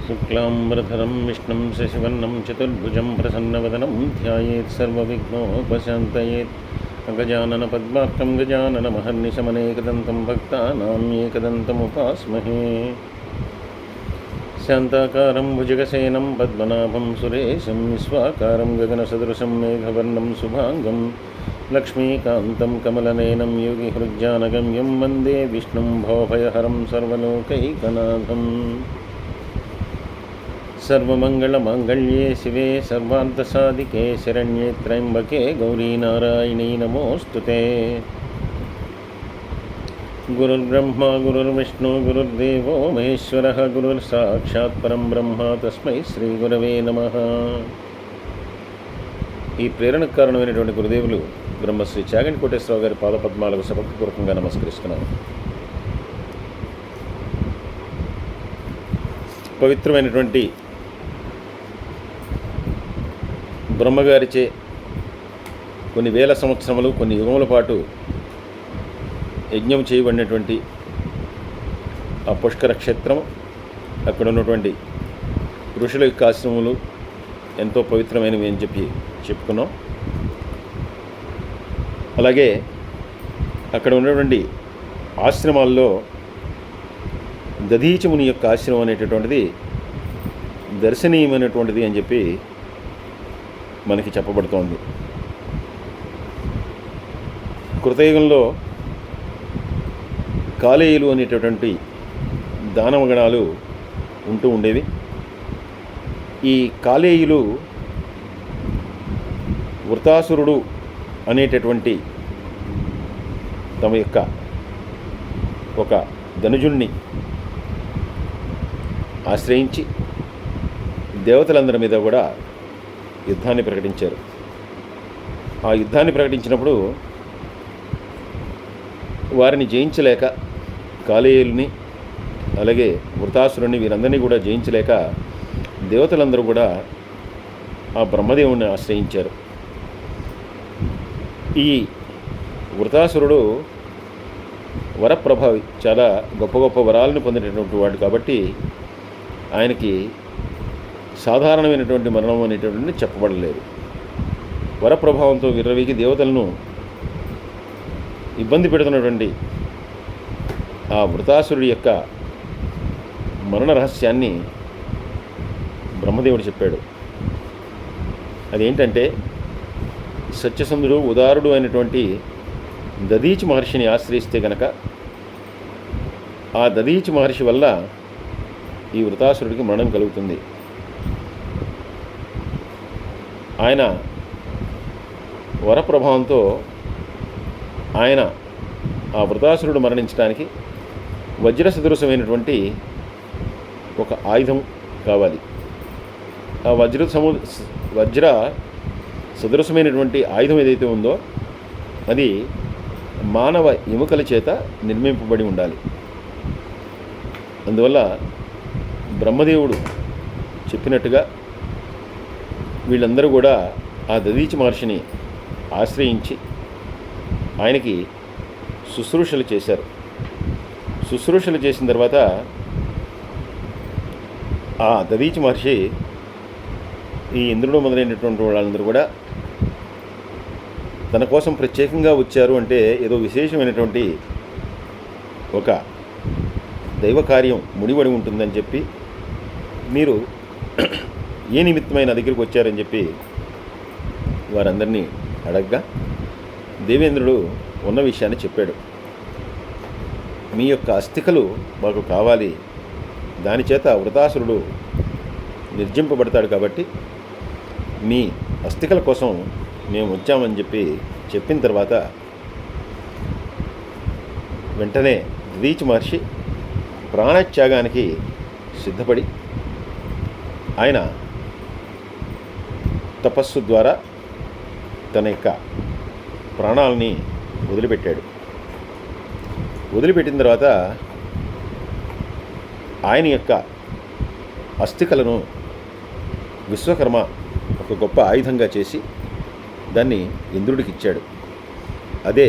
शुक्लाम्बरधरं विष्णुं शशिवर्णं चतुर्भुजं प्रसन्नवदनं ध्यायेत् सर्वविघ्नोपशान्तयेत् गजाननपद्मार्कं गजाननमहर्निशमनेकदन्तं भक्तानाम् एकदन्तमुपास्महे शान्ताकारं भुजगशयनं पद्मनाभं सुरेशं विश्वाकारं गगनसदृशं मेघवर्णं शुभाङ्गं लक्ष्मीकान्तं कमलनयनं योगिहृज्जानगम्यं वन्दे विष्णुं भवभयहरं सर्वलोकैकनाथम् सर्वमङ्गलमाङ्गल्ये शिवे सर्वार्थसाधिके शरण्ये त्र्यम्बके गौरीनारायणी नमोऽस्तुते। गुरुर्ब्रह्मा गुरुर्विष्णु गुरुर्देवो महेश्वरः गुरुर्साक्षात् परं ब्रह्म तस्मै శ్రీగురవే నమః। ఈ ప్రేరణకు కారణమైనటువంటి గురుదేవులు బ్రహ్మశ్రీ చాగంటి కోటేశ్వరరావు గారి పాదపద్మాలకు సభక్తిపూర్వకంగా నమస్కరిస్తున్నాను. పవిత్రమైనటువంటి బ్రహ్మగారిచే కొన్ని వేల సంవత్సరములు కొన్ని యుగముల పాటు యజ్ఞం చేయబడినటువంటి ఆ పుష్కర క్షేత్రం, అక్కడ ఉన్నటువంటి ఋషుల యొక్క ఆశ్రమములు ఎంతో పవిత్రమైనవి అని చెప్పుకున్నాం. అలాగే అక్కడ ఉన్నటువంటి ఆశ్రమాల్లో దధీచముని యొక్క ఆశ్రమం అనేటటువంటిది దర్శనీయమైనటువంటిది అని చెప్పి మనకి చెప్పబడుతోంది. కృతయుగంలో కాలేయులు అనేటటువంటి దానవగణాలు ఉంటూ ఉండేవి. ఈ కాలేయులు వృతాసురుడు అనేటటువంటి తమ యొక్క ఒక ధనుజుణ్ణి ఆశ్రయించి దేవతలందరి మీద కూడా యుద్ధాన్ని ప్రకటించారు. ఆ యుద్ధాన్ని ప్రకటించినప్పుడు వారిని జయించలేక, కాలేయుల్ని అలాగే వృతాసురుని వీరందరినీ కూడా జయించలేక దేవతలందరూ కూడా ఆ బ్రహ్మదేవుణ్ణి ఆశ్రయించారు. ఈ వృతాసురుడు వరప్రభావి, చాలా గొప్ప గొప్ప వరాలను పొందినటువంటి వాడు కాబట్టి ఆయనకి సాధారణమైనటువంటి మరణం అనేటటువంటి చెప్పబడలేదు. వరప్రభావంతో విర్రవీగి దేవతలను ఇబ్బంది పెడుతున్నటువంటి ఆ వృతాసురుడి యొక్క మరణ రహస్యాన్ని బ్రహ్మదేవుడు చెప్పాడు. అదేంటంటే, సత్యసంధుడు ఉదారుడు అయినటువంటి దధీచి మహర్షిని ఆశ్రయిస్తే గనక ఆ దధీచి మహర్షి వల్ల ఈ వృతాసురుడికి మరణం కలుగుతుంది. ఆయన వరప్రభావంతో ఆయన ఆ వృతాసురుడు మరణించడానికి వజ్ర సదృశమైనటువంటి ఒక ఆయుధం కావాలి. ఆ వజ్ర సదృశమైనటువంటి ఆయుధం ఏదైతే ఉందో అది మానవ ఎముకల చేత నిర్మింపబడి ఉండాలి. అందువల్ల బ్రహ్మదేవుడు చెప్పినట్టుగా వీళ్ళందరూ కూడా ఆ దధీచి మహర్షిని ఆశ్రయించి ఆయనకి శుశ్రూషలు చేశారు. శుశ్రూషలు చేసిన తర్వాత ఆ దధీచి మహర్షి ఈ ఇంద్రుడు మొదలైనటువంటి వాళ్ళందరూ కూడా తన కోసం ప్రత్యేకంగా వచ్చారు అంటే ఏదో విశేషమైనటువంటి ఒక దైవ కార్యం ముడిపడి ఉంటుందని చెప్పి, మీరు ఏ నిమిత్తమైన దగ్గరికి వచ్చారని చెప్పి వారందరినీ అడగ్గా దేవేంద్రుడు ఉన్న విషయాన్ని చెప్పాడు. మీ యొక్క అస్థికలు మాకు కావాలి, దానిచేత వృతాసురుడు నిర్జింపబడతాడు కాబట్టి మీ అస్థికల కోసం మేము వచ్చామని చెప్పిన తర్వాత వెంటనే దధీచి మహర్షి ప్రాణత్యాగానికి సిద్ధపడి ఆయన తపస్సు ద్వారా తన యొక్క ప్రాణాలని వదిలిపెట్టాడు. వదిలిపెట్టిన తర్వాత ఆయన యొక్క అస్థికలను విశ్వకర్మ ఒక గొప్ప ఆయుధంగా చేసి దాన్ని ఇంద్రుడికి ఇచ్చాడు. అదే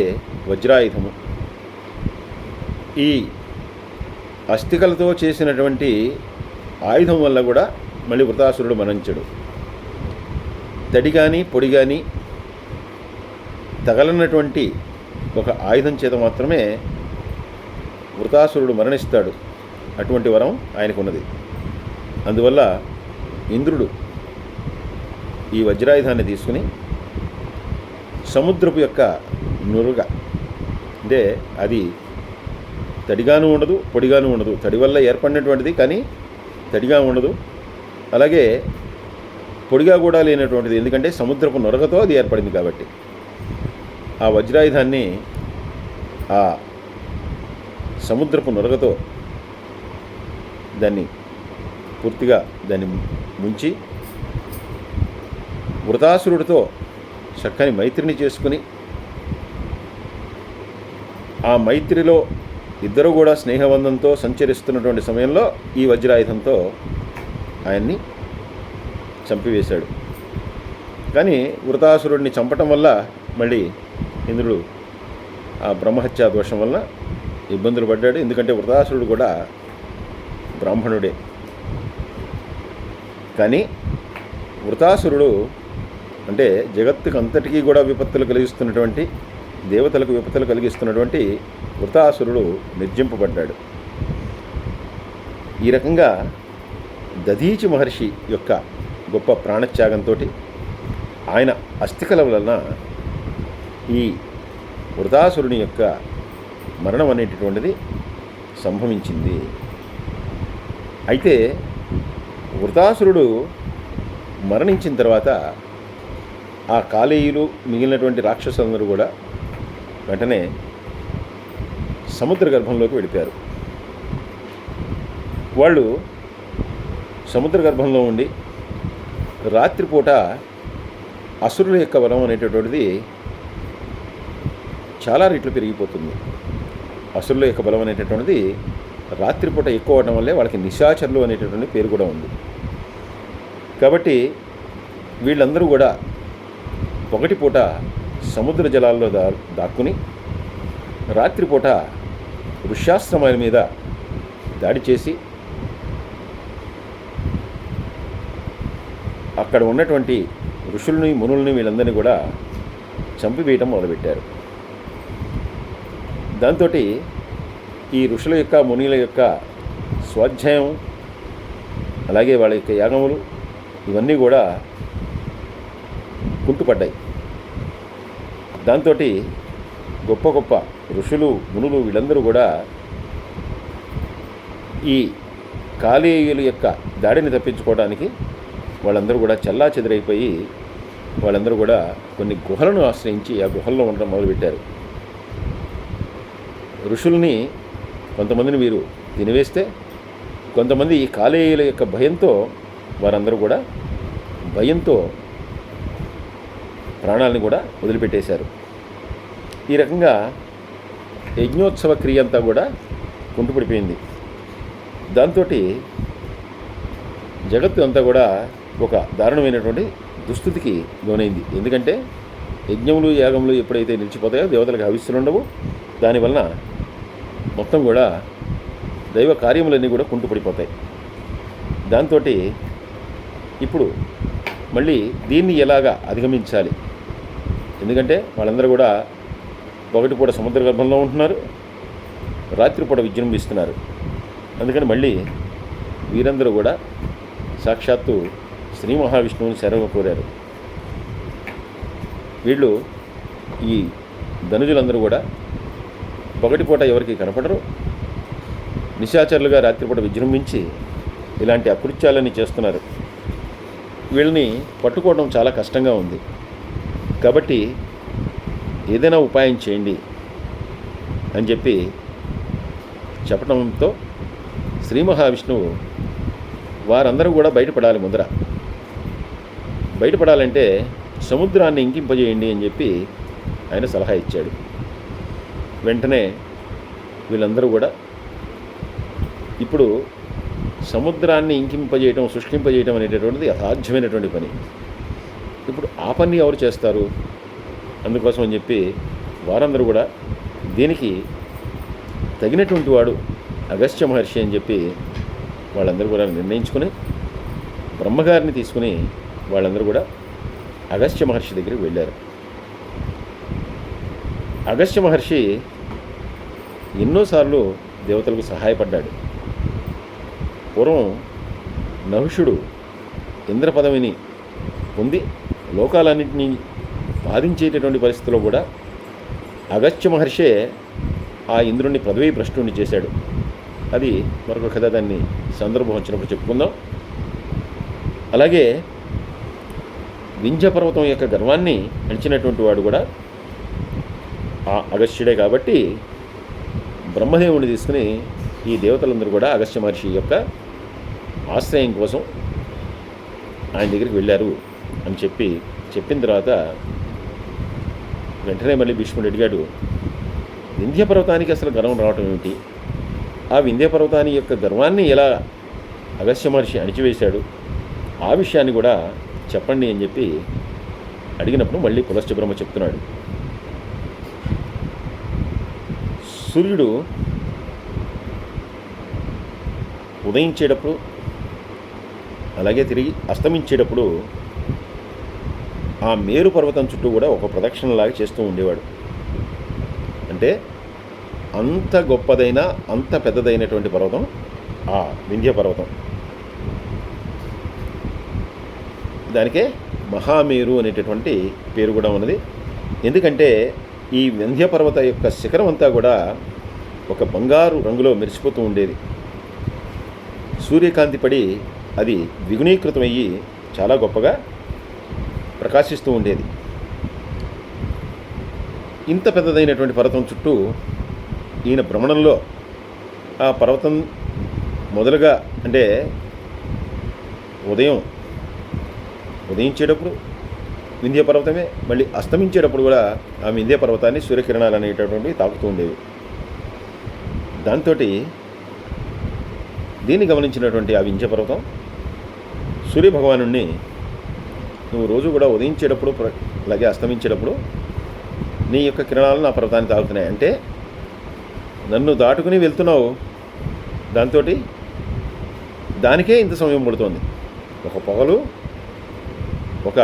వజ్రాయుధము. ఈ అస్థికలతో చేసినటువంటి ఆయుధం వల్ల కూడా మళ్ళీ వృతాసురుడు మరణించడు. తడి కానీ పొడి కానీ తగలనటువంటి ఒక ఆయుధం చేత మాత్రమే వృతాసురుడు మరణిస్తాడు. అటువంటి వరం ఆయనకున్నది. అందువల్ల ఇంద్రుడు ఈ వజ్రాయుధాన్ని తీసుకుని సముద్రపు యొక్క నురుగ, అంటే అది తడిగాను ఉండదు, పొడిగాను ఉండదు, తడి వల్ల ఏర్పడినటువంటిది కానీ తడిగా ఉండదు, అలాగే పొడిగా కూడా లేనటువంటిది, ఎందుకంటే సముద్రపు నొరగతో అది ఏర్పడింది కాబట్టి ఆ వజ్రాయుధాన్ని ఆ సముద్రపు నొరగతో దాన్ని పూర్తిగా దాన్ని ముంచి వృతాసురుడితో చక్కని మైత్రిని చేసుకుని, ఆ మైత్రిలో ఇద్దరు కూడా స్నేహబంధంతో సంచరిస్తున్నటువంటి సమయంలో ఈ వజ్రాయుధంతో ఆయన్ని చంపివేశాడు. కానీ వృతాసురుడిని చంపటం వల్ల మళ్ళీ ఇంద్రుడు ఆ బ్రహ్మహత్యా దోషం వల్ల ఇబ్బందులు పడ్డాడు. ఎందుకంటే వృతాసురుడు కూడా బ్రాహ్మణుడే. కానీ వృతాసురుడు అంటే జగత్తుకు అంతటికీ కూడా విపత్తులు కలిగిస్తున్నటువంటి, దేవతలకు విపత్తులు కలిగిస్తున్నటువంటి వృతాసురుడు నిర్జింపబడ్డాడు. ఈ రకంగా దధీచి మహర్షి యొక్క గొప్ప ప్రాణత్యాగంతో ఆయన అస్థికల వలన ఈ వృతాసురుని యొక్క మరణం అనేటటువంటిది సంభవించింది. అయితే వృతాసురుడు మరణించిన తర్వాత ఆ కాలేయులు మిగిలినటువంటి రాక్షసులందరూ కూడా వెంటనే సముద్ర గర్భంలోకి వెళ్ళిపోయారు. వాళ్ళు సముద్ర గర్భంలో ఉండి రాత్రిపూట అసురుల యొక్క బలం అనేటటువంటిది చాలా రెట్లు పెరిగిపోతుంది. అసురుల యొక్క బలం అనేటటువంటిది రాత్రిపూట ఎక్కువ అవడం వల్లే వాళ్ళకి నిశాచరులు అనేటటువంటి పేరు కూడా ఉంది. కాబట్టి వీళ్ళందరూ కూడా పొగటిపూట సముద్ర జలాల్లో దాక్కుని రాత్రిపూట ఋష్యాశ్రమాల మీద దాడి చేసి అక్కడ ఉన్నటువంటి ఋషుల్ని మునుల్ని వీళ్ళందరినీ కూడా చంపివేయటం మొదలుపెట్టారు. దాంతో ఈ ఋషుల యొక్క మునుల యొక్క స్వాధ్యాయం అలాగే వాళ్ళ యొక్క యాగములు ఇవన్నీ కూడా కుంటుపడ్డాయి. దాంతో గొప్ప గొప్ప ఋషులు మునులు వీళ్ళందరూ కూడా ఈ కాలేయుల యొక్క దాడిని తప్పించుకోవడానికి వాళ్ళందరూ కూడా చల్లా చెదరైపోయి వాళ్ళందరూ కూడా కొన్ని గుహలను ఆశ్రయించి ఆ గుహల్లో ఉండడం మొదలుపెట్టారు. ఋషుల్ని కొంతమందిని వీరు తినివేస్తే కొంతమంది ఈ కాలేయుల యొక్క భయంతో వారందరూ కూడా భయంతో ప్రాణాలను కూడా వదిలిపెట్టేశారు. ఈ రకంగా యజ్ఞోత్సవ క్రియ అంతా కూడా కుంటుపడిపోయింది. దాంతో జగత్తు అంతా కూడా ఒక దారుణమైనటువంటి దుస్థితికి లోనైంది. ఎందుకంటే యజ్ఞములు యాగములు ఎప్పుడైతే నిలిచిపోతాయో దేవతలకు హవిస్సులు ఉండవు. దానివలన మొత్తం కూడా దైవ కార్యములన్నీ కూడా కుంటుపడిపోతాయి. దాంతో ఇప్పుడు మళ్ళీ దీన్ని ఎలాగా అధిగమించాలి? ఎందుకంటే వాళ్ళందరూ కూడా పొగటిపూట సముద్ర గర్భంలో ఉంటున్నారు, రాత్రిపూట విజృంభిస్తున్నారు. అందుకని మళ్ళీ వీరందరూ కూడా సాక్షాత్తు శ్రీ మహావిష్ణువుని శరణు కోరారు. వీళ్ళు ఈ ధనుజులందరూ కూడా పొగటిపూట ఎవరికి కనపడరు, నిశాచరులుగా రాత్రిపూట విజృంభించి ఇలాంటి అకృత్యాలన్నీ చేస్తున్నారు. వీళ్ళని పట్టుకోవడం చాలా కష్టంగా ఉంది. కాబట్టి ఏదైనా ఉపాయం చేయండి అని చెప్పి చెప్పడంతో శ్రీ మహావిష్ణువు వారందరూ కూడా బయటపడాలి. ముందర బయటపడాలంటే సముద్రాన్ని ఇంకింపజేయండి అని చెప్పి ఆయన సలహా ఇచ్చాడు. వెంటనే వీళ్ళందరూ కూడా ఇప్పుడు సముద్రాన్ని ఇంకింపజేయటం, సృష్టింపజేయటం అనేటటువంటిది అసాధ్యమైనటువంటి పని. ఇప్పుడు ఆ పని ఎవరు చేస్తారు? అందుకోసం అని చెప్పి వారందరూ కూడా దీనికి తగినటువంటి వాడు అగస్త్య మహర్షి అని చెప్పి వాళ్ళందరూ కూడా నిర్ణయించుకుని బ్రహ్మగారిని తీసుకుని వాళ్ళందరూ కూడా అగస్త్య మహర్షి దగ్గరికి వెళ్ళారు. అగస్త్య మహర్షి ఎన్నోసార్లు దేవతలకు సహాయపడ్డాడు. పూర్వం నహుషుడు ఇంద్ర పదవిని పొంది లోకాలన్నింటినీ బాధించేటటువంటి పరిస్థితిలో కూడా అగస్త్య మహర్షే ఆ ఇంద్రుణ్ణి పదవీ భ్రష్టుణ్ణి చేశాడు. అది మరొక కథ, దాన్ని సందర్భం వచ్చినప్పుడు చెప్పుకుందాం. అలాగే వింధ్య పర్వతం యొక్క గర్వాన్ని అణిచినటువంటి వాడు కూడా ఆ అగస్త్యుడే కాబట్టి బ్రహ్మదేవుని తీసుకుని ఈ దేవతలందరూ కూడా అగస్త్య మహర్షి యొక్క ఆశ్రయం కోసం ఆయన దగ్గరికి వెళ్ళారు అని చెప్పిన తర్వాత వెంటనే మళ్ళీ భీష్ముడు అడిగాడు, వింధ్య పర్వతానికి అసలు గర్వం రావటం ఏమిటి? ఆ వింధ్య పర్వతాన్ని యొక్క గర్వాన్ని ఎలా అగస్త్య మహర్షి అణిచివేశాడు? ఆ విషయాన్ని కూడా చెప్పండి అని చెప్పి అడిగినప్పుడు మళ్ళీ పులస్త్య బ్రహ్మ చెప్తున్నాడు. సూర్యుడు ఉదయించేటప్పుడు అలాగే తిరిగి అస్తమించేటప్పుడు ఆ మేరు పర్వతం చుట్టూ కూడా ఒక ప్రదక్షిణలాగా చేస్తూ ఉండేవాడు. అంటే అంత గొప్పదైన అంత పెద్దదైనటువంటి పర్వతం ఆ వింధ్య పర్వతం. దానికే మహామేరు అనేటటువంటి పేరు కూడా ఉన్నది. ఎందుకంటే ఈ వింధ్య పర్వత యొక్క శిఖరం అంతా కూడా ఒక బంగారు రంగులో మెరిసిపోతూ ఉండేది. సూర్యకాంతి పడి అది ద్విగుణీకృతమయ్యి చాలా గొప్పగా ప్రకాశిస్తూ ఉండేది. ఇంత పెద్దదైనటువంటి పర్వతం చుట్టూ ఈయన భ్రమణంలో ఆ పర్వతం మొదలుగా అంటే ఉదయించేటప్పుడు వింధ్య పర్వతమే, మళ్ళీ అస్తమించేటప్పుడు కూడా ఆ వింధ్య పర్వతాన్ని సూర్యకిరణాలు అనేటటువంటివి తాకుతూ ఉండేవి. దాంతో దీన్ని గమనించినటువంటి ఆ వింధ్య పర్వతం సూర్యభగవాను నువ్వు రోజు కూడా ఉదయించేటప్పుడు అలాగే అస్తమించేటప్పుడు నీ యొక్క కిరణాలు నా పర్వతాన్ని తాగుతున్నాయి, అంటే నన్ను దాటుకుని వెళ్తున్నావు, దాంతో దానికే ఇంత సమయం పడుతోంది. ఒక పగలు, ఒక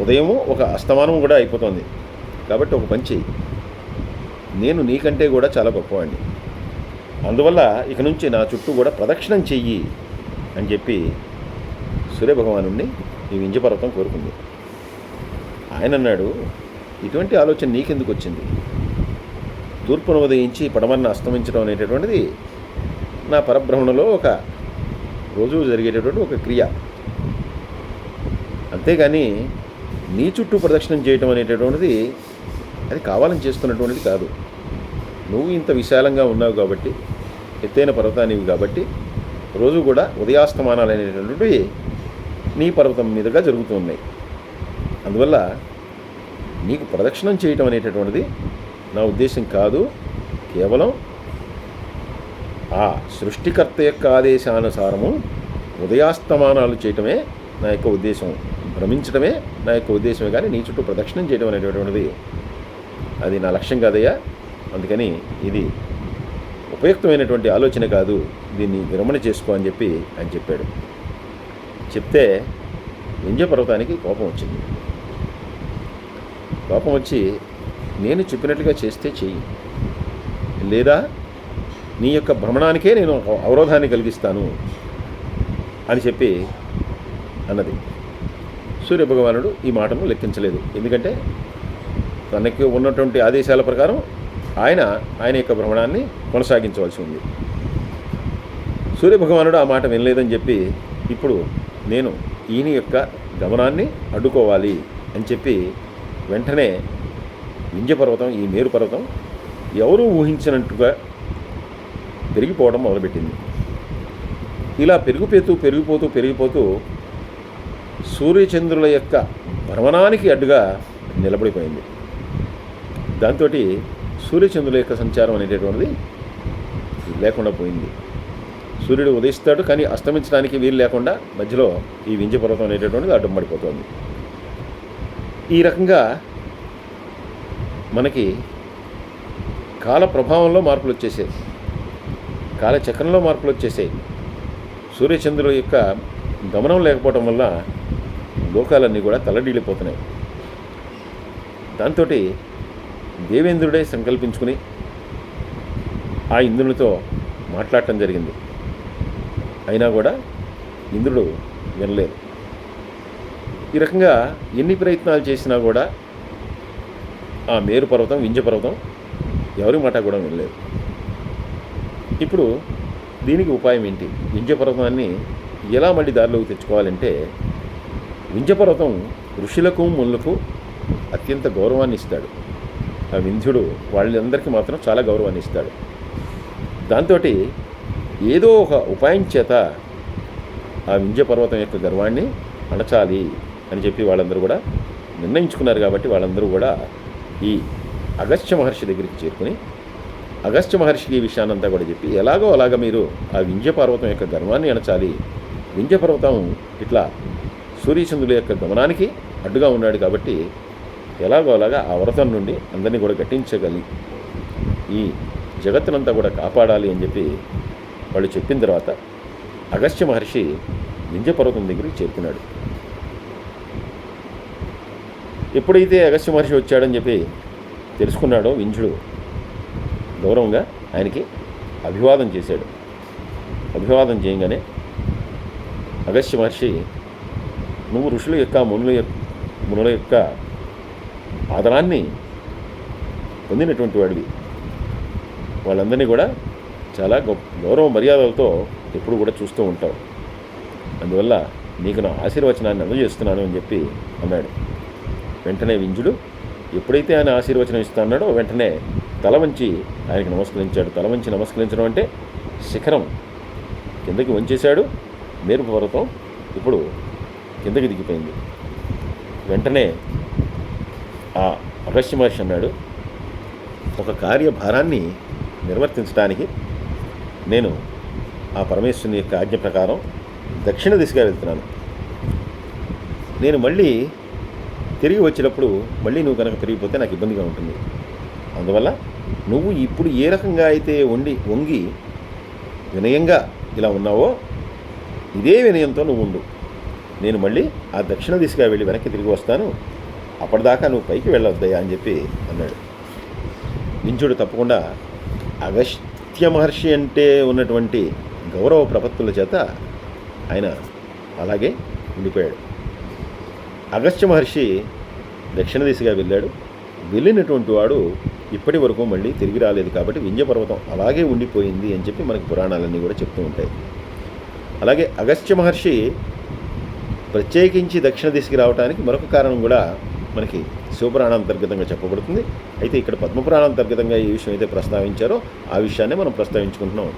ఉదయము, ఒక అస్తమానం కూడా అయిపోతుంది. కాబట్టి ఒక పని చెయ్యి, నేను నీకంటే కూడా చాలా గొప్పవాడిని, అందువల్ల ఇక నుంచి నా చుట్టూ కూడా ప్రదక్షిణం చెయ్యి అని చెప్పి సూర్యభగవాను ఈ వింధ్య పర్వతం కోరుకుంది. ఆయన అన్నాడు, ఇటువంటి ఆలోచన నీకెందుకు వచ్చింది? తూర్పును ఉదయించి పడమరను అస్తమించడం అనేటటువంటిది నా పరబ్రహ్మణలో ఒక రోజు జరిగేటటువంటి ఒక క్రియ, అంతేగాని నీ చుట్టూ ప్రదక్షిణం చేయటం అనేటటువంటిది అది కావాలని చేస్తున్నటువంటిది కాదు. నువ్వు ఇంత విశాలంగా ఉన్నావు కాబట్టి, ఎత్తైన పర్వతానివి కాబట్టి రోజు కూడా ఉదయాస్తమానాలు అనేటటువంటివి నీ పర్వతం మీదుగా జరుగుతూ ఉన్నాయి. అందువల్ల నీకు ప్రదక్షిణం చేయటం అనేటటువంటిది నా ఉద్దేశం కాదు, కేవలం ఆ సృష్టికర్త యొక్క ఆదేశానుసారము ఉదయాస్తమానాలు చేయటమే నా యొక్క ఉద్దేశం, భ్రమించడమే నా యొక్క ఉద్దేశమే, కానీ నీ చుట్టూ ప్రదక్షిణం చేయడం అనేటటువంటిది అది నా లక్ష్యం కాదయ్యా. అందుకని ఇది ఉపయుక్తమైనటువంటి ఆలోచన కాదు, దీన్ని విరమణ చేసుకో అని చెప్పి ఆయన చెప్పాడు. చెప్తే వింధ్య పర్వతానికి కోపం వచ్చింది. కోపం వచ్చి, నేను చెప్పినట్లుగా చేస్తే చెయ్యి, లేదా నీ యొక్క భ్రమణానికే నేను అవరోధాన్ని కలిగిస్తాను అని చెప్పి అన్నది. సూర్యభగవానుడు ఈ మాటను లెక్కించలేదు. ఎందుకంటే తనకి ఉన్నటువంటి ఆదేశాల ప్రకారం ఆయన యొక్క భ్రమణాన్ని కొనసాగించవలసి ఉంది. సూర్యభగవానుడు ఆ మాట వినలేదని చెప్పి ఇప్పుడు నేను ఈయన యొక్క గమనాన్ని అడ్డుకోవాలి అని చెప్పి వెంటనే వింధ్య పర్వతం, ఈ మేరు పర్వతం ఎవరూ ఊహించినట్టుగా పెరిగిపోవడం మొదలుపెట్టింది. ఇలా పెరిగిపోతూ సూర్యచంద్రుల యొక్క భ్రమణానికి అడ్డుగా నిలబడిపోయింది. దాంతో సూర్యచంద్రుల యొక్క సంచారం అనేటటువంటిది లేకుండా పోయింది. సూర్యుడు ఉదయిస్తాడు, కానీ అస్తమించడానికి వీలు లేకుండా మధ్యలో ఈ వింధ్య పర్వతం అనేటటువంటిది అడ్డం పడిపోతుంది. ఈ రకంగా మనకి కాల ప్రభావంలో మార్పులు వచ్చేసాయి, కాలచక్రంలో మార్పులు వచ్చేసాయి. సూర్యచంద్రుల యొక్క గమనం లేకపోవటం వల్ల లోకాలన్నీ కూడా తల్లడిల్లిపోతున్నాయి. దాంతో దేవేంద్రుడే సంకల్పించుకుని ఆ ఇంద్రునితో మాట్లాడటం జరిగింది. అయినా కూడా ఇంద్రుడు వినలేదు. ఈ రకంగా ఎన్ని ప్రయత్నాలు చేసినా కూడా ఆ మేరు పర్వతం, వింధ్య పర్వతం ఎవరి మాట కూడా వినలేదు. ఇప్పుడు దీనికి ఉపాయం ఏంటి? వింధ్య పర్వతాన్ని ఎలా మళ్ళీ దారిలోకి తెచ్చుకోవాలంటే, వింధ్య పర్వతం ఋషులకు మునులకు అత్యంత గౌరవాన్ని ఇస్తాడు. ఆ వింధ్యుడు వాళ్ళందరికీ మాత్రం చాలా గౌరవాన్ని ఇస్తాడు. దాంతో ఏదో ఒక ఉపాయం చేత ఆ వింధ్య పర్వతం యొక్క గర్వాన్ని అణచాలి అని చెప్పి వాళ్ళందరూ కూడా నిర్ణయించుకున్నారు. కాబట్టి వాళ్ళందరూ కూడా ఈ అగస్త్య మహర్షి దగ్గరికి చేరుకుని అగస్త్య మహర్షికి ఈ విషయాన్నంతా కూడా చెప్పి, ఎలాగో అలాగ మీరు ఆ వింధ్య పర్వతం యొక్క గర్వాన్ని అణచాలి. వింధ్య పర్వతం ఇట్లా సూర్యచంద్రుల యొక్క గమనానికి అడ్డుగా ఉన్నాడు కాబట్టి ఎలాగో అలాగా ఆ వ్రతం నుండి అందరినీ కూడా గట్టించగలి ఈ జగత్తునంతా కూడా కాపాడాలి అని చెప్పి వాళ్ళు చెప్పిన తర్వాత అగస్త్య మహర్షి వింధ్య పర్వతం దగ్గరికి చేరుకున్నాడు. ఎప్పుడైతే అగస్త్య మహర్షి వచ్చాడని చెప్పి తెలుసుకున్నాడో వింధ్యుడు గౌరవంగా ఆయనకి అభివాదం చేశాడు. అభివాదం చేయగానే అగస్త్య మహర్షి, నువ్వు ఋషుల యొక్క మునుల యొక్క ఆదరాన్ని పొందినటువంటి వాడివి, వాళ్ళందరినీ కూడా చాలా గౌరవ మర్యాదలతో ఎప్పుడు కూడా చూస్తూ ఉంటావు, అందువల్ల నీకు నా ఆశీర్వచనాన్ని అందజేస్తున్నాను అని చెప్పి అన్నాడు. వెంటనే వింధ్యుడు ఎప్పుడైతే ఆయన ఆశీర్వచనం ఇస్తున్నాడో వెంటనే తల వంచి ఆయనకి నమస్కరించాడు. తల వంచి నమస్కరించడం అంటే శిఖరం కిందకి వంచేశాడు. మేరు పర్వతం ఇప్పుడు కిందకి దిగిపోయింది. వెంటనే ఆ అగస్త్య మహర్షి అన్నాడు, ఒక కార్యభారాన్ని నిర్వర్తించడానికి నేను ఆ పరమేశ్వరుని యొక్క ఆజ్ఞ ప్రకారం దక్షిణ దిశగా వెళ్తున్నాను. నేను మళ్ళీ తిరిగి వచ్చినప్పుడు మళ్ళీ నువ్వు కనుక పెరిగిపోతే నాకు ఇబ్బందిగా ఉంటుంది. అందువల్ల నువ్వు ఇప్పుడు ఏ రకంగా అయితే వంగి వినయంగా ఇలా ఉన్నావో ఇదే వినయంతో నువ్వు ఉండు. నేను మళ్ళీ ఆ దక్షిణ దిశగా వెళ్ళి వెనక్కి తిరిగి వస్తాను, అప్పటిదాకా నువ్వు పైకి వెళ్ళొద్దయ్యా అని చెప్పి అన్నాడు. వింధ్యుడు తప్పకుండా అగస్త్య మహర్షి అంటే ఉన్నటువంటి గౌరవ ప్రపత్తుల చేత ఆయన అలాగే ఉండిపోయాడు. అగస్త్య మహర్షి దక్షిణ దిశగా వెళ్ళాడు. వెళ్ళినటువంటి వాడు ఇప్పటి వరకు మళ్ళీ తిరిగి రాలేదు. కాబట్టి వింధ్య పర్వతం అలాగే ఉండిపోయింది అని చెప్పి మనకి పురాణాలన్నీ కూడా చెప్తూ ఉంటాయి. అలాగే అగస్త్య మహర్షి ప్రత్యేకించి దక్షిణ దిశకి రావడానికి మరొక కారణం కూడా మనకి శివపురాణాంతర్గతంగా చెప్పబడుతుంది. అయితే ఇక్కడ పద్మపురాణాంతర్గతంగా ఈ విషయం అయితే ప్రస్తావించారో ఆ విషయాన్నే మనం ప్రస్తావించుకుంటున్నాం.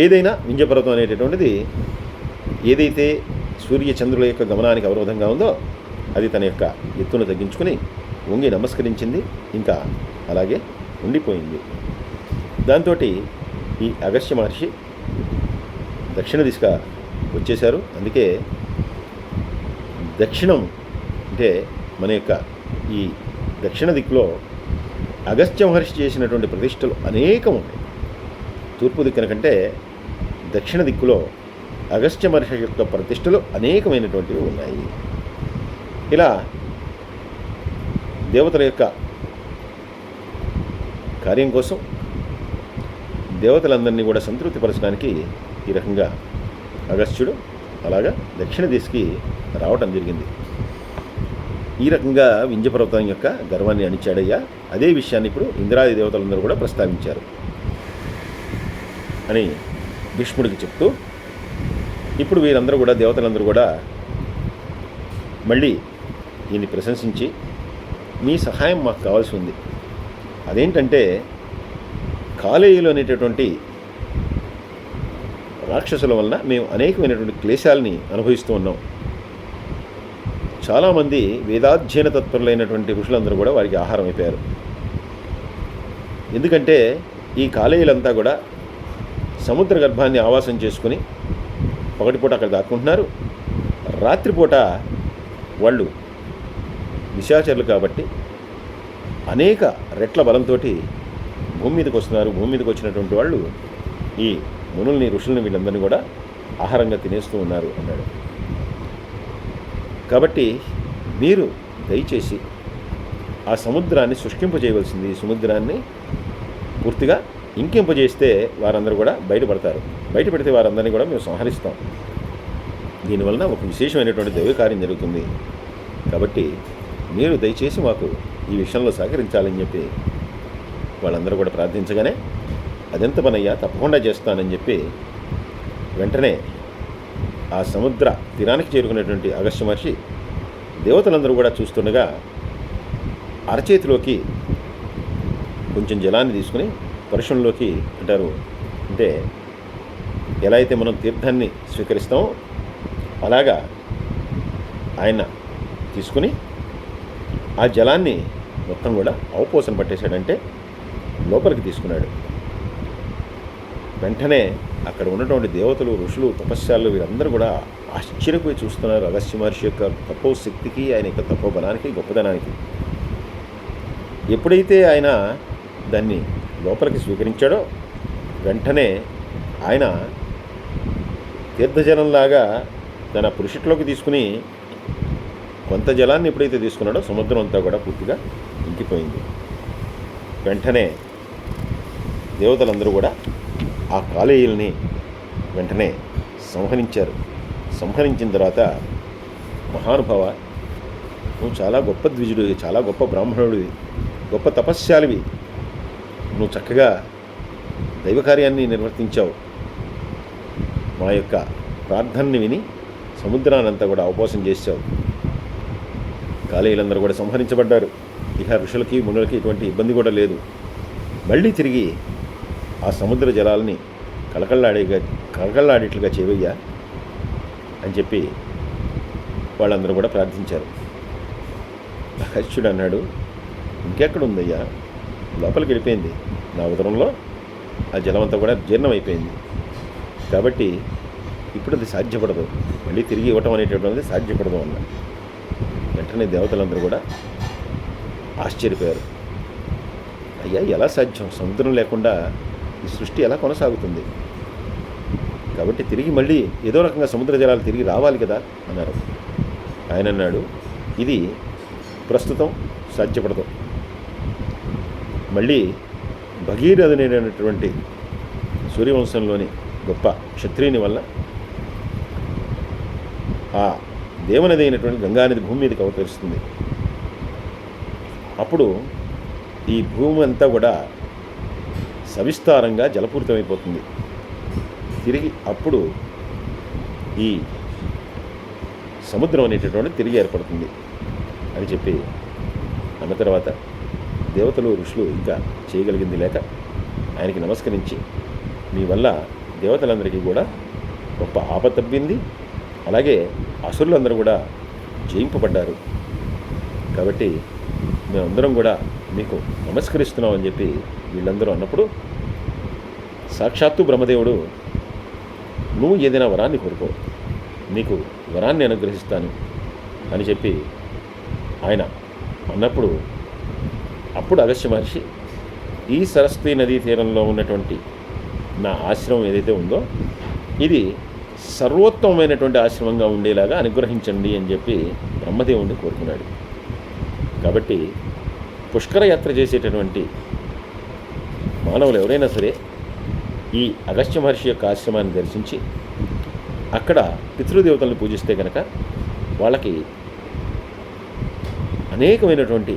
ఏదైనా వింధ్య పర్వతం అనేటటువంటిది ఏదైతే సూర్యచంద్రుల యొక్క గమనానికి అవరోధంగా ఉందో అది తన యొక్క ఎత్తును తగ్గించుకుని వంగి నమస్కరించింది, ఇంకా అలాగే ఉండిపోయింది. దాంతో ఈ అగస్త్య మహర్షి దక్షిణ దిశగా వచ్చేశారు. అందుకే దక్షిణం అంటే మన యొక్క ఈ దక్షిణ దిక్కులో అగస్త్య మహర్షి చేసినటువంటి ప్రతిష్టలు అనేకం ఉన్నాయి. తూర్పు దిక్కున కంటే దక్షిణ దిక్కులో అగస్త్య మహర్షి యొక్క ప్రతిష్టలు అనేకమైనటువంటివి ఉన్నాయి. ఇలా దేవతల యొక్క కార్యం కోసం దేవతలందరినీ కూడా సంతృప్తిపరచడానికి ఈ రకంగా అగస్త్యుడు అలాగా దక్షిణ దిశకి రావటం జరిగింది. ఈ రకంగా వింధ్య పర్వతం యొక్క గర్వాన్ని అణిచాడయ్యా. అదే విషయాన్ని ఇప్పుడు ఇంద్రాది దేవతలందరూ కూడా ప్రస్తావించారు అని భీష్ముడికి చెప్తూ, ఇప్పుడు వీరందరూ కూడా దేవతలందరూ కూడా మళ్ళీ ఈయన్ని ప్రశంసించి, మీ సహాయం మాకు కావాల్సి ఉంది. అదేంటంటే కాలేయులు అనేటటువంటి రాక్షసుల వలన మేము అనేకమైనటువంటి క్లేశాలని అనుభవిస్తూ ఉన్నాం. చాలామంది వేదాధ్యయన తత్పరులైనటువంటి ఋషులందరూ కూడా వారికి ఆహారం అయిపోయారు. ఎందుకంటే ఈ కాలేయులంతా కూడా సముద్ర గర్భాన్ని ఆవాసం చేసుకుని పగటిపూట అక్కడ దాక్కుంటున్నారు. రాత్రిపూట వాళ్ళు నిశాచరులు కాబట్టి అనేక రెట్ల బలంతో భూమి మీదకి వస్తున్నారు. భూమి మీదకి వచ్చినటువంటి వాళ్ళు ఈ మునుల్ని ఋషుల్ని వీళ్ళందరినీ కూడా ఆహారంగా తినేస్తూ ఉన్నారు అన్నాడు. కాబట్టి మీరు దయచేసి ఆ సముద్రాన్ని శుష్కింపజేయవలసింది. సముద్రాన్ని పూర్తిగా ఇంకింపజేస్తే వారందరూ కూడా బయటపడతారు. బయటపెడితే వారందరినీ కూడా మేము సంహరిస్తాం. దీనివలన ఒక విశేషమైనటువంటి దైవ కార్యం జరుగుతుంది. కాబట్టి మీరు దయచేసి మాకు ఈ విషయంలో సహకరించాలని చెప్పి వాళ్ళందరూ కూడా ప్రార్థించగానే, అదెంత పనయ్యా, తప్పకుండా చేస్తానని చెప్పి వెంటనే ఆ సముద్ర తీరానికి చేరుకునేటువంటి అగస్త్య మహర్షి దేవతలందరూ కూడా చూస్తుండగా అరచేతిలోకి కొంచెం జలాన్ని తీసుకుని పరుషంలోకి అంటారు, అంటే ఎలా అయితే మనం తీర్థాన్ని స్వీకరిస్తామో అలాగా ఆయన తీసుకుని ఆ జలాన్ని మొత్తం కూడా అవపోసన పట్టేశాడంటే లోపలికి తీసుకున్నాడు. వెంటనే అక్కడ ఉన్నటువంటి దేవతలు, ఋషులు, తపస్యాలు వీరందరూ కూడా ఆశ్చర్యపోయి చూస్తున్నారు అగస్త్య మహర్షి యొక్క తపోశక్తికి, ఆయన యొక్క తపోబలానికి, గొప్పదనానికి. ఎప్పుడైతే ఆయన దాన్ని లోపలికి స్వీకరించాడో వెంటనే ఆయన తీర్థజలంలాగా తన పురుషుట్లోకి తీసుకుని కొంత జలాన్ని ఎప్పుడైతే తీసుకున్నాడో సముద్రం అంతా కూడా పూర్తిగా ఇంకిపోయింది. వెంటనే దేవతలందరూ కూడా ఆ కాలేయుల్ని వెంటనే సంహరించారు. సంహరించిన తర్వాత, మహానుభావ, నువ్వు చాలా గొప్ప ద్విజుడివి, చాలా గొప్ప బ్రాహ్మణుడివి, గొప్ప తపస్యాలివి, నువ్వు చక్కగా దైవకార్యాన్ని నిర్వర్తించావు. మా యొక్క ప్రార్థనని విని సముద్రానంతా కూడా అవపోసం చేశావు. కాలేయులందరూ కూడా సంహరించబడ్డారు. ఇక ఋషులకి, మునులకి ఎటువంటి ఇబ్బంది కూడా లేదు. మళ్ళీ తిరిగి ఆ సముద్ర జలాలని కళకళలాడేట్లుగా చేయవయ్యా అని చెప్పి వాళ్ళందరూ కూడా ప్రార్థించారు. అగస్త్యుడు అన్నాడు, ఇంకెక్కడుందయ్యా, లోపలికి వెళ్ళిపోయింది, నా ఉదరంలో ఆ జలమంతా కూడా జీర్ణమైపోయింది. కాబట్టి ఇప్పుడు అది సాధ్యపడదు, మళ్ళీ తిరిగి ఇవ్వటం అనేటటువంటిది సాధ్యపడదు అన్న. వెంటనే దేవతలందరూ కూడా ఆశ్చర్యపోయారు. అయ్యా, ఎలా సాధ్యం, సముద్రం లేకుండా ఈ సృష్టి ఎలా కొనసాగుతుంది? కాబట్టి తిరిగి మళ్ళీ ఏదో రకంగా సముద్ర జలాలు తిరిగి రావాలి కదా అన్నారు. ఆయన అన్నాడు, ఇది ప్రస్తుతం సాధ్యపడదు. మళ్ళీ భగీరథుడైనటువంటి సూర్యవంశంలోని గొప్ప క్షత్రియుని వల్ల ఆ దేవనది అయినటువంటి గంగానది భూమి మీదకి అవతరిస్తుంది. అప్పుడు ఈ భూమి అంతా కూడా సవిస్తారంగా జలపూరితమైపోతుంది. తిరిగి అప్పుడు ఈ సముద్రం అనేటటువంటి తిరిగి ఏర్పడుతుంది అని చెప్పి అన్న తర్వాత దేవతలు, ఋషులు ఇంకా చేయగలిగింది లేక ఆయనకి నమస్కరించి, మీ వల్ల దేవతలందరికీ కూడా గొప్ప ఆపత్తబ్బింది, అలాగే అసురులందరూ కూడా జయింపబడ్డారు. కాబట్టి మేమందరం కూడా మీకు నమస్కరిస్తున్నాం అని చెప్పి వీళ్ళందరూ అన్నప్పుడు, సాక్షాత్తు బ్రహ్మదేవుడు, నువ్వు ఏదైనా వరాన్ని కోరుకో, నీకు వరాన్ని అనుగ్రహిస్తాను అని చెప్పి ఆయన అన్నప్పుడు, అప్పుడు అగస్త్య మహర్షి, ఈ సరస్వతీ నదీ తీరంలో ఉన్నటువంటి నా ఆశ్రమం ఏదైతే ఉందో ఇది సర్వోత్తమమైనటువంటి ఆశ్రమంగా ఉండేలాగా అనుగ్రహించండి అని చెప్పి బ్రహ్మదేవుణ్ణి కోరుకున్నాడు. కాబట్టి పుష్కర యాత్ర చేసేటటువంటి మానవులు ఎవరైనా సరే ఈ అగస్త్య మహర్షి యొక్క ఆశ్రమాన్ని దర్శించి అక్కడ పితృదేవతలను పూజిస్తే కనుక వాళ్ళకి అనేకమైనటువంటి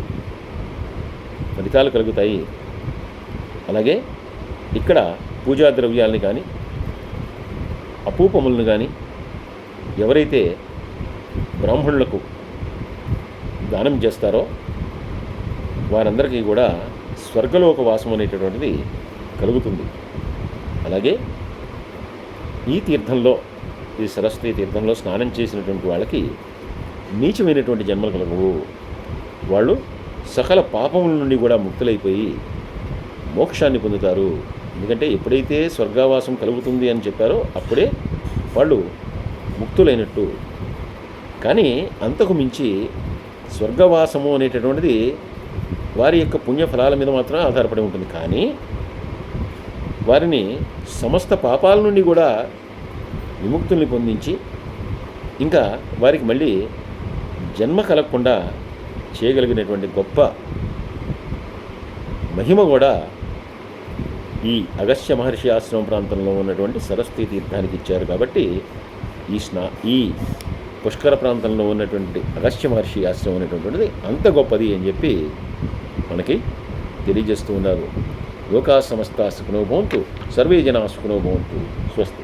ఫలితాలు కలుగుతాయి. అలాగే ఇక్కడ పూజా ద్రవ్యాలని కానీ, అపూపములను కానీ ఎవరైతే బ్రాహ్మణులకు దానం చేస్తారో వారందరికీ కూడా స్వర్గలోక వాసం అనేటటువంటిది కలుగుతుంది. అలాగే ఈ తీర్థంలో, ఈ సరస్వతి తీర్థంలో స్నానం చేసినటువంటి వాళ్ళకి నీచమైనటువంటి జన్మలు కలగవు. వాళ్ళు సకల పాపముల నుండి కూడా ముక్తులైపోయి మోక్షాన్ని పొందుతారు. ఎందుకంటే ఎప్పుడైతే స్వర్గావాసం కలుగుతుంది అని చెప్పారో అప్పుడే వాళ్ళు ముక్తులైనట్టు. కానీ అంతకు మించి స్వర్గవాసము అనేటటువంటిది వారి యొక్క పుణ్యఫలాల మీద మాత్రమే ఆధారపడి ఉంటుంది. కానీ వారిని సమస్త పాపాల నుండి కూడా విముక్తుల్ని పొందించి ఇంకా వారికి మళ్ళీ జన్మ కలగకుండా చేయగలిగినటువంటి గొప్ప మహిమ కూడా ఈ అగస్త్య మహర్షి ఆశ్రమం ప్రాంతంలో ఉన్నటువంటి సరస్వతీ తీర్థానికి ఇచ్చారు. కాబట్టి ఈ పుష్కర ప్రాంతంలో ఉన్నటువంటి అగస్త్య మహర్షి ఆశ్రమం అనేటువంటిది అంత గొప్పది అని చెప్పి మనకి తెలియజేస్తూ ఉన్నారు. లోకా సమస్తా సుఖినో భవంతు, సర్వే జనా సుఖినో భవంతు. స్వస్తి.